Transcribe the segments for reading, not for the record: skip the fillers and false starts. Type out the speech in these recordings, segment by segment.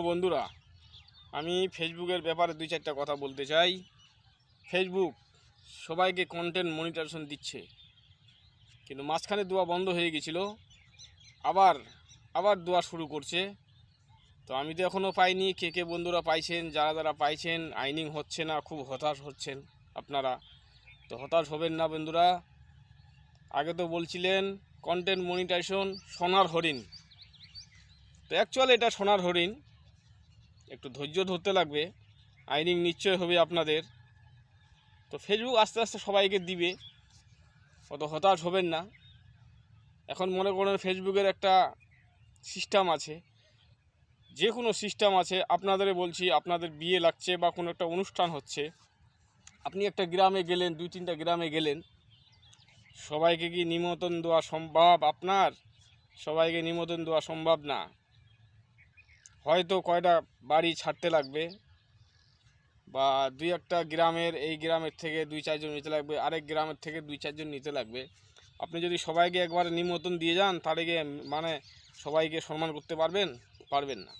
বন্ধুরা, আমি ফেসবুকের ব্যাপারে দুই চারটা কথা বলতে চাই। ফেসবুক সবাইকে কন্টেন্ট মনিটাইজেশন দিচ্ছে, কিন্তু মাঝখানে দেওয়া বন্ধ হয়ে গেছিল, আবার আবার দেওয়া শুরু করছে। তো আমি তো এখনও পাইনি। কে বন্ধুরা পাইছেন, যারা যারা পাইছেন, আইনিং হচ্ছে না, খুব হতাশ হচ্ছেন আপনারা। তো হতাশ হবেন না বন্ধুরা। আগে তো বলছিলেন কন্টেন্ট মনিটাইজেশন সোনার হরিণ। তো অ্যাকচুয়ালি এটা সোনার হরিণ, একটু ধৈর্য ধরতে লাগবে, আইনিং নিশ্চয় হবে আপনাদের। তো ফেসবুক আস্তে আস্তে সবাইকে দিবে, অত হতাশ হবেন না। এখন মনে করেন ফেসবুকের একটা সিস্টেম আছে, যে কোনো সিস্টেম আছে। আপনাদের বলছি, আপনাদের বিয়ে লাগছে বা কোনো একটা অনুষ্ঠান হচ্ছে, আপনি একটা গ্রামে গেলেন, 2-3টা গ্রামে গেলেন, সবাইকে কি নিমন্ত্রণ দেওয়া সম্ভব আপনার? সবাইকে নিমন্ত্রণ দেওয়া সম্ভব না। হয়তো কয়টা বাড়ি ছাড়তে লাগবে, বা 2-1টা গ্রামের, এই গ্রামের থেকে 2-4 জন নিতে লাগবে, আরেক গ্রামের থেকে 2-4 জন নিতে লাগবে। আপনি যদি সবাইকে একবারে নিমন্ত্রণ দিয়ে যান, তাহলে গিয়ে মানে সবাইকে সম্মান করতে পারবেন না।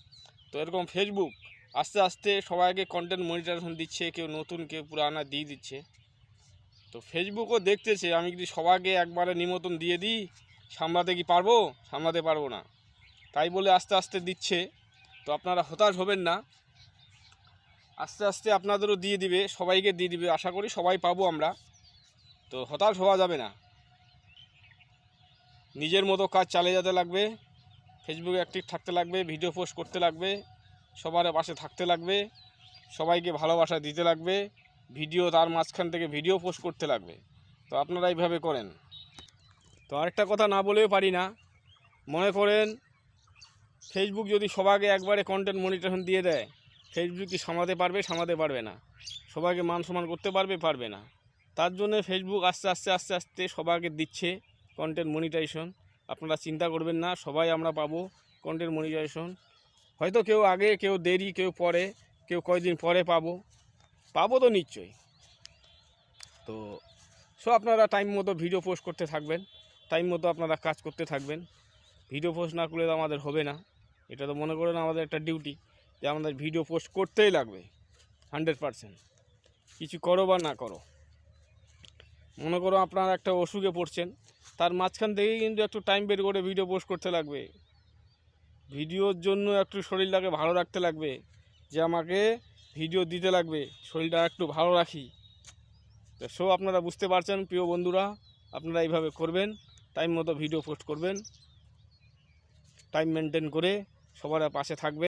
তো এরকম ফেসবুক আস্তে আস্তে সবাইকে কন্টেন্ট মনিটাইজেশন দিচ্ছে, কেউ নতুন কেউ পুরানা দিয়ে দিচ্ছে। তো ফেসবুকও দেখতেছে আমি যদি সবাইকে একবারে নিমন্ত্রণ দিয়ে দিই, সামলাতে পারবো না। তাই বলে আস্তে আস্তে দিচ্ছে। তো আপনারা হতাশ হবেন না, আস্তে আস্তে আপনাদেরও দিয়ে দিবে, সবাইকে দিয়ে দিবে। আশা করি সবাই পাবো আমরা। তো হতাশ হওয়া যাবে না, নিজের মতো কাজ চালিয়ে যেতে লাগবে, ফেসবুকে অ্যাক্টিভ থাকতে লাগবে, ভিডিও পোস্ট করতে লাগবে, সবার পাশে থাকতে লাগবে, সবাইকে ভালোবাসা দিতে লাগবে, ভিডিও তার মাঝখান থেকে ভিডিও পোস্ট করতে লাগবে। তো আপনারা এইভাবে করেন। তো আরেকটা কথা না বলেও পারি না, মনে করেন ফেসবুক যদি সবাইকে একবারে কন্টেন্ট মনিটাইজেশন দিয়ে দেয়, ফেসবুক কি সামলাতে পারবে না। সবাইকে মান সম্মান করতে পারবে না। তার জন্য ফেসবুক আস্তে আস্তে সবাইকে দিচ্ছে কন্টেন্ট মনিটাইজেশন। আপনারা চিন্তা করবেন না, সবাই আমরা পাবো কন্টেন্ট মনিটাইজেশন। হয়তো কেউ আগে, কেউ দেরি, কেউ পরে, কেউ কয়েকদিন পরে পাবো তো নিশ্চয়ই। তো আপনারা টাইম মতো ভিডিও পোস্ট করতে থাকবেন, টাইম মতো আপনারা কাজ করতে থাকবেন। ভিডিও পোস্ট না করলে তো আমাদের হবে না। এটা তো মনে করেন আমাদের একটা ডিউটি, যে আমাদের ভিডিও পোস্ট করতেই লাগবে 100%। কিছু করো বা না করো, মনে করো আপনারা একটা অসুখে পড়ছেন, তার মাঝখান থেকেই কিন্তু একটু টাইম বের করে ভিডিও পোস্ট করতে লাগবে। ভিডিওর জন্য একটু শরীরটাকে ভালো রাখতে লাগবে, যে আমাকে ভিডিও দিতে লাগবে, শরীরটা একটু ভালো রাখি। তো আপনারা বুঝতে পারছেন প্রিয় বন্ধুরা, আপনারা এইভাবে করবেন, টাইম মতো ভিডিও পোস্ট করবেন, টাইম মেনটেন করে সবার পাশে থাকবেন।